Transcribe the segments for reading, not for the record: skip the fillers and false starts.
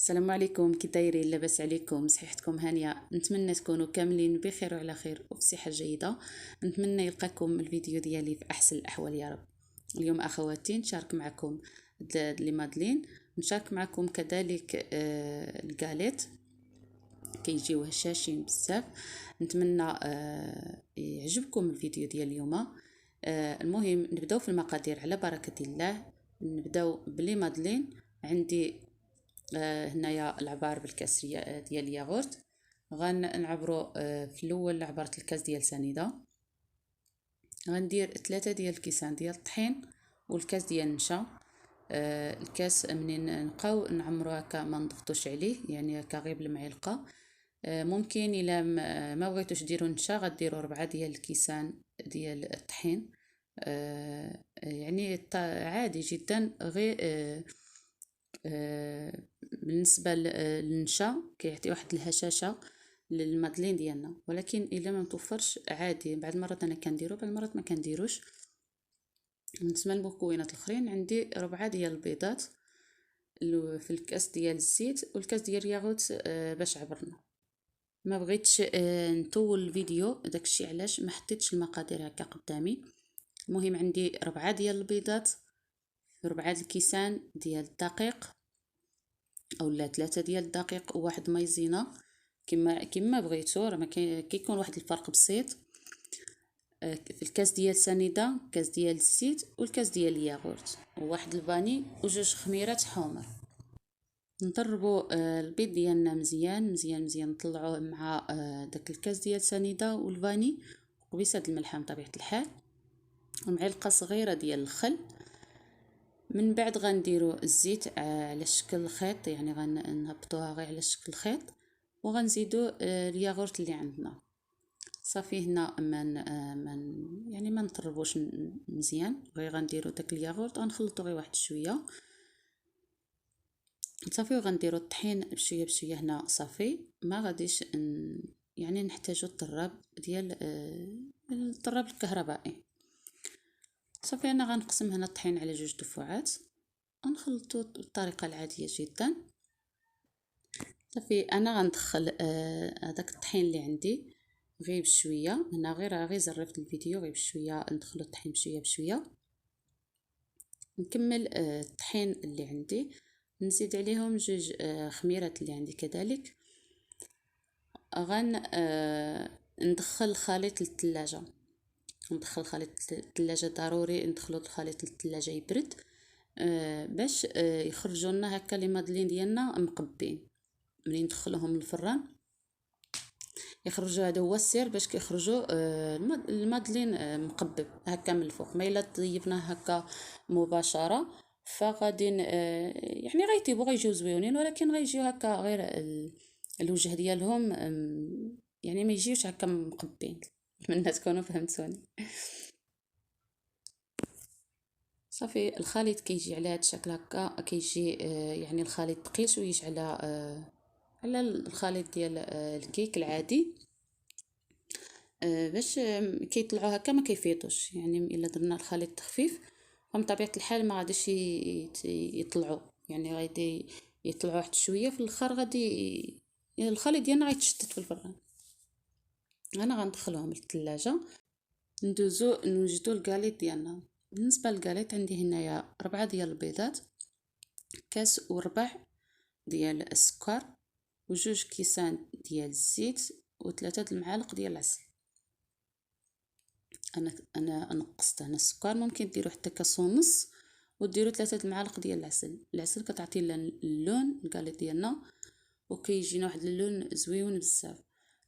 السلام عليكم، كي دايرين؟ لاباس عليكم؟ صحتكم هانيه؟ نتمنى تكونوا كاملين بخير وعلى خير وفي صحه جيده. نتمنى يلقاكم الفيديو ديالي في احسن الاحوال يا رب. اليوم اخواتي نشارك معكم لي مادلين، نشارك معكم كذلك الكاليت، كيجيو هشاشين بزاف. نتمنى يعجبكم الفيديو ديال اليوم. المهم نبداو في المقادير على بركه الله. نبداو بلي مادلين. عندي هنايا العبار بالكاس ديال الياغورت. غنعبرو في الاول عبرت الكاس ديال سنيده. غندير 3 ديال الكيسان ديال الطحين والكاس ديال النشا. الكاس منين نبقاو نعمرو هكا ما نضغطوش عليه، يعني هكا غير بالمعلقه. ممكن الا ما بغيتوش ديروا نشا غديروا 4 ديال الكيسان ديال الطحين. يعني عادي جدا. غير بالنسبه للنشا كيعطي واحد الهشاشه للمادلين ديالنا، ولكن الا ما متوفرش عادي بعض المرات انا كنديرو بعض المرات ما كنديروش. بالنسبه للمكونات الاخرين عندي 4 ديال البيضات في الكاس ديال الزيت والكاس ديال الياغوت باش عبرنا. ما بغيتش نطول الفيديو، داكشي علاش ما حطيتش المقادير هكا قدامي. المهم عندي 4 ديال البيضات، 4 الكيسان ديال الدقيق اولا 3 ديال الدقيق وواحد مايزينا، كما بغيتو. راه كيكون واحد الفرق بسيط. في الكاس ديال سنيده كاس ديال الزيت والكاس ديال الياغورت وواحد الفاني وجوج خميرات حمر. نضربوا البيض ديالنا مزيان مزيان مزيان، نطلعوه مع داك الكاس ديال سنيده والفاني وبيساد الملح بطبيعه الحال ومعلقه صغيره ديال الخل. من بعد غنديروا الزيت على شكل خيط، يعني غنهبطوها غير على شكل خيط، وغنزيدوا الياغورت اللي عندنا. صافي هنا يعني ما نطربوش مزيان، غير غنديروا داك الياغورت غنخلطوا غير واحد شويه صافي. وغنديروا الطحين بشويه بشويه هنا صافي. ما غاديش يعني نحتاجوا الطراب ديال الطراب الكهربائي. صافي انا غنقسم هنا الطحين على 2 دفعات ونخلطو بالطريقه العاديه جدا. صافي انا غندخل هذاك الطحين اللي عندي غير بشويه هنا، غير زرفت الفيديو غير بشويه ندخلو الطحين بشويه بشويه. نكمل الطحين اللي عندي، نزيد عليهم 2 خميرات اللي عندي كذلك. ندخل الخليط للثلاجه. ندخل الخليط للثلاجه، ضروري ندخلو الخليط للثلاجه يبرد باش يخرجوا لنا هكا لي مادلين ديالنا مقبين. ملي ندخلوهم للفران يخرجوا، هذا هو السر باش كيخرجوا المادلين مقبب هكا من الفوق. ما الا طيبناه هكا مباشره فغادي يعني غيطيبوا غيجيو زويونين، ولكن غيجيو هكا غير الوجه ديالهم يعني ما يجيوش هكا مقبين. نتمنى تكونوا فهمتوني. صافي الخليط كيجي على هذا الشكل هكا، كيجي يعني الخليط ثقيل شويه على الخليط ديال الكيك العادي، باش كيطلعوا هكا ما كيفيضوش. يعني الا درنا الخليط خفيف فمن طبيعه الحال ما غاديش يطلعوا، يعني غادي يطلعوا واحد شويه في الاخر غادي الخليط ديالنا غيتشتت في الفران. انا غندخلهم للثلاجه. نوجدوا الكاليط ديالنا. بالنسبه للكاليط عندي هنايا 4 ديال البيضات، كاس وربع ديال السكر وجوج كيسان ديال الزيت و3 المعالق ديال العسل. انا نقصت هنا السكر، ممكن ديروا حتى كاس ونص وديروا 3 المعالق ديال العسل كتعطي لنا اللون الكاليط ديالنا وكيجينا واحد اللون زويون بزاف.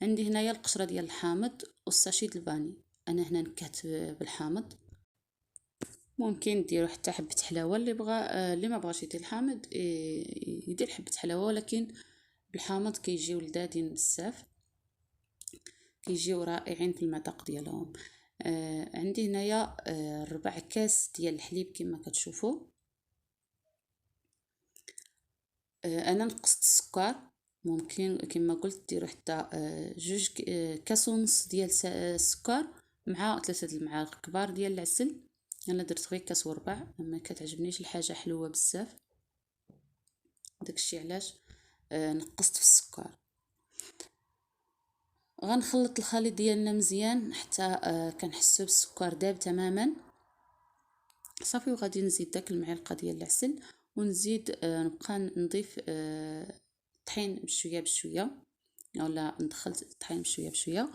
عندي هنايا القشره ديال الحامض والساشي د الفاني. انا هنا نكهت بالحامض، ممكن ديروا حتى حبه حلاوه. اللي ما بغاش يدير الحامض يدير حبه حلاوه، ولكن بالحامض كيجيو لذاذين بزاف، كيجيو رائعين في المذاق ديالهم. عندي هنايا 4 كاس ديال الحليب كما كتشوفوا. انا نقصت السكر، ممكن كما قلت ديروا حتى 2 كاس ونص ديال السكر مع 3 المعالق كبار ديال العسل. انا درت غير كاس وربع، ما كتعجبنيش الحاجه حلوه بزاف، داكشي علاش نقصت في السكر. غنخلط الخليط ديالنا مزيان حتى كنحسو بالسكر داب تماما. صافي، وغادي نزيد داك المعلقه ديال العسل، ونزيد نبقى نضيف الطحين بشويه بشويه، اولا ندخل الطحين بشويه بشويه.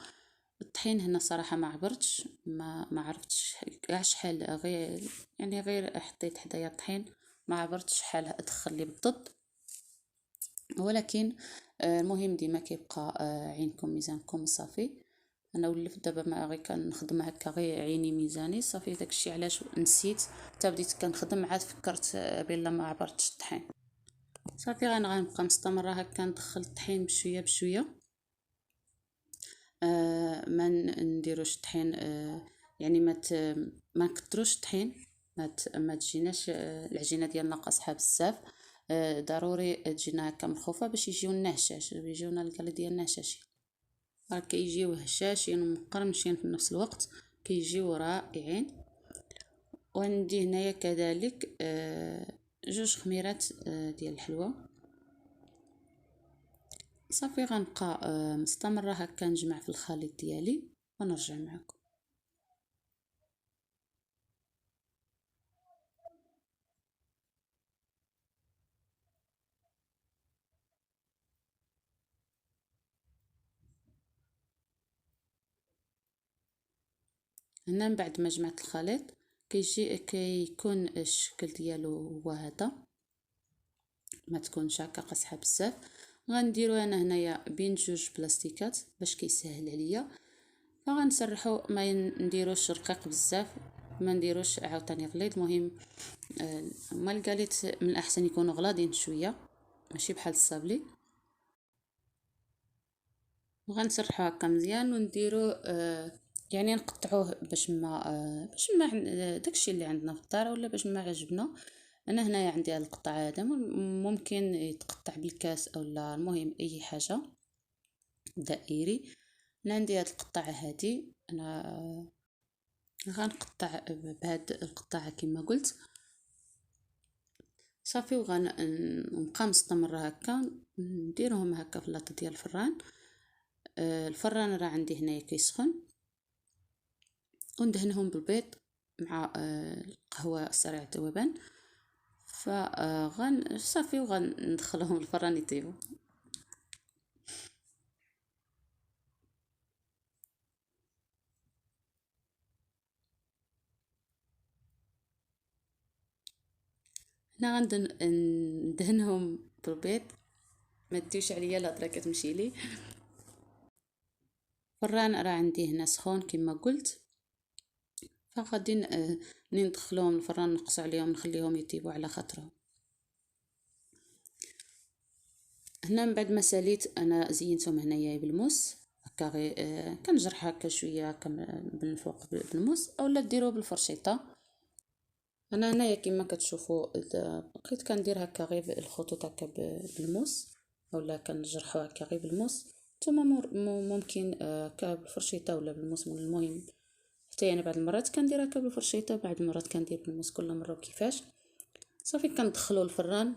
الطحين هنا صراحه ما عبرتش، ما عرفتش كاع شحال، غير يعني غير حطيت حدايا الطحين، ما عبرتش شحال ادخل لي بالضبط. ولكن المهم ديما كيبقى عينكم ميزانكم صافي. انا ولفت دابا ما غير كنخدم هكا غير عيني ميزاني صافي. داكشي علاش نسيت، حتى بديت كنخدم عاد فكرت بلا ما عبرتش الطحين. صافي غنبقى مستمره هكا ندخل الطحين بشويه بشويه. ما نديروش الطحين، يعني ما نكثروش الطحين، ما تجيناش العجينه ديالنا قاصحه بزاف. ضروري تجينا هكا مخوفه باش يجيونا هشاش، يجيونا الكالي ديالنا هشاشين. راه كيجيو هشاشين ومقرمشين في نفس الوقت، كيجيو رائعين. وعندي هنايا كذلك جوج خميرات ديال الحلوى. صافي غنبقى مستمره هكا نجمع في الخليط ديالي ونرجع معكم. هنا من بعد ما جمعت الخليط كيكون الشكل ديالو هو هذا، ما تكونش هكا قاصحه بزاف. غنديرو انا هنايا بين جوج بلاستيكات باش كيسهل عليا. فغنسرحو، ما نديروش رقيق بزاف، ما نديروش عاوتاني غليظ. المهم ما الكاليت من الاحسن يكونوا غلاضين شويه، ماشي بحال الصابلي. وغنسرحو هكا مزيان ونديرو يعني نقطعوه باش ما داكشي اللي عندنا في الدار، ولا باش ما عجبنا. انا هنايا عندي هذا القطع هذا، ممكن يتقطع بالكاس اولا المهم اي حاجه دائري. انا عندي هذه القطعه هذه، انا غنقطع بهاد القطعه كما قلت. صافي وغنبقى مستمره هكا نديرهم هكا في لاطه ديال الفران. الفران راه عندي هنايا كيسخن، وندهنهم بالبيض مع القهوه سريع الذوبان. صافي وغندخلهم الفران يطيبوا. هنا ندهنهم بالبيض، ما تديوش عليا الهضره كتمشي لي. الفران راه عندي هنا سخون كما قلت، فغادي ندخلوهم الفران، نقص عليهم، نخليهم يطيبوا على خاطرهم. هنا من بعد ما ساليت انا زينتهم هنايا بالموس هكا، غير كنجرح هكا شويه هكا من الفوق بالموس، اولا ديروه بالفرشيطه. انا هنايا كما كتشوفوا بقيت كندير هكا غير الخطوط هكا بالموس، اولا كنجرحو هكا غير بالموس. نتوما ممكن هكا بالفرشيطه ولا بالموس، من المهم حتى يعني بعض المرات كندير هكا بالفرشيطه، بعض المرات كندير بالموس، كل مره كيفاش. صافي كندخلو الفران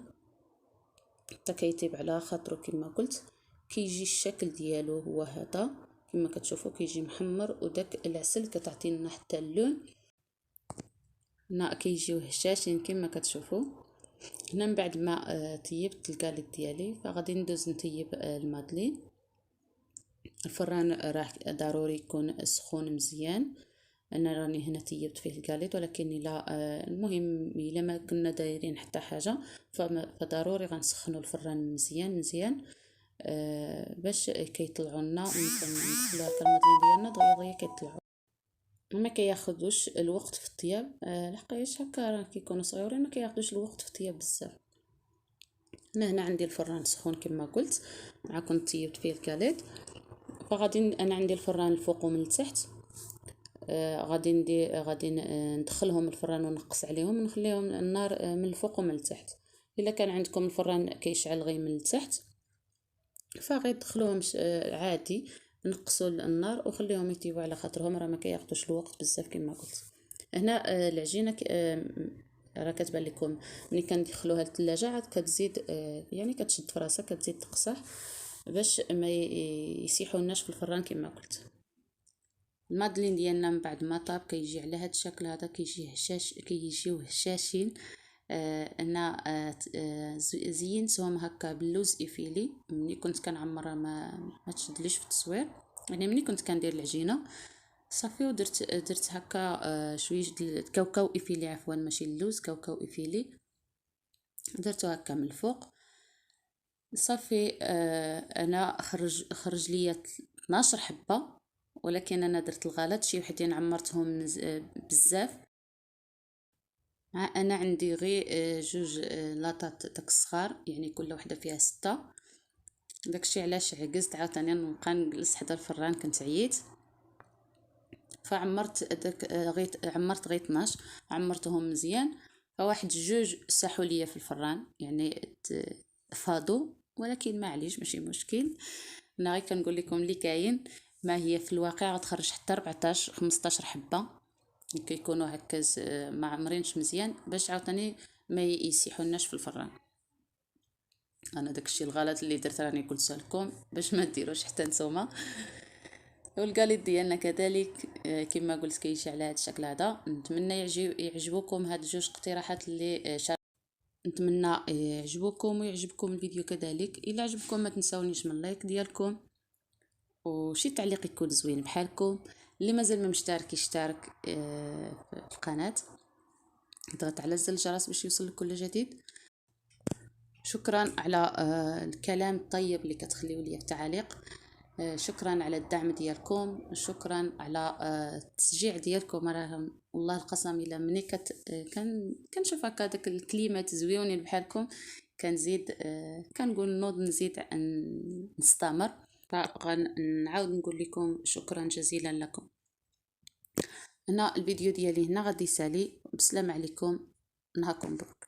حتى كيطيب على خاطرو كما قلت. كيجي الشكل ديالو هو هذا كما كتشوفوا، كيجي محمر، وداك العسل كتعطي لنا حتى اللون. هنا كيجيو هشاشين كما كتشوفوا. هنا من بعد ما طيبت الكاليت ديالي، فغادي ندوز نطيب المادلين. الفران راه ضروري يكون سخون مزيان. انا راني هنا طيبت فيه الكاليت، ولكن الا المهم الا ما كنا دايرين حتى حاجه فضروري غنسخنوا الفران مزيان مزيان باش كيطلعوا لنا. مثلا ندخلوا هكا المادلين ديالنا دغيا دغيا كيطلعوا، ما كياخذوش الوقت في الطياب. لحقاش هكا راه كيكونوا صغيورين، ما كياخذوش الوقت في الطياب بزاف. هنا عندي الفران سخون كما قلت، مع كنت طيبت فيه الكاليت. فغادي انا عندي الفران الفوق ومن التحت. غادي ندخلهم الفران ونقص عليهم ونخليهم النار من الفوق ومن التحت. الا كان عندكم الفران كيشعل غير من التحت، فغير دخلوهم عادي، نقصوا النار وخليهم يطيبوا على خاطرهم، راه ما كياخذوش الوقت بزاف كما قلت. هنا العجينه راه كتبان لكم ملي كندخلوها للثلاجه عاد كتزيد يعني كتشد في راسها، كتزيد تقصح باش ما يسيحولناش في الفران كما قلت. المادلين ديالنا من بعد ما طاب كيجي على هذا الشكل هذا، كيجي هشاش، كيجيو هشاشين. انا زينتهم هكا باللوز ايفيلي. ملي كنت كنعمرها ما تشدليش في التصوير، يعني ملي كنت كندير العجينه صافي، درت هكا شويه كاوكاو ايفيلي، عفوا ماشي اللوز، كاوكاو ايفيلي درتو هكا من الفوق صافي. انا خرج ليا 12 حبه، ولكن انا درت الغلط شي وحدين عمرتهم بزاف. انا عندي غير جوج لاطات داك الصغار، يعني كل وحده فيها 6. داكشي علاش عجزت عاوتاني نبقى نجلس حدا الفران، كنت عييت. فعمرت داك عمرت غير 12، عمرتهم مزيان. فواحد جوج ساحوا ليا في الفران، يعني فاضوا، ولكن معليش ماشي مشكل. انا غير كنقول لكم اللي كاين. ما هي في الواقع غتخرج حتى 14 15 حبه، كيكونوا هكا ما عمرينش مزيان باش عاوتاني ما يسيحولناش في الفران. انا داكشي الغلط اللي درت راني قلت لكم باش ما ديروش حتى نتوما. والقاليط ديالنا كذلك كما قلت كيجي على هذا الشكل هذا. نتمنى يعجبوكم هاد جوج اقتراحات اللي نتمنى يعجبوكم ويعجبكم الفيديو كذلك. الا عجبكم ما تنساونيش من اللايك ديالكم، وشي تعليق يكون زوين بحالكم. اللي مازال ما مشترك يشترك في القناه، اضغط على زر الجرس باش يوصلك كل جديد. شكرا على الكلام الطيب اللي كتخليو لي في التعاليق. شكرا على الدعم ديالكم، شكرا على التشجيع ديالكم. راه والله القسم الا مني كنشوف هكا داك الكلمات زويونين بحالكم كنزيد كنقول نوض نزيد نستمر. فغنعاود نقول لكم شكرا جزيلا لكم. هنا الفيديو ديالي هنا غادي يسالي. بسلام عليكم، نهاركم مبروك.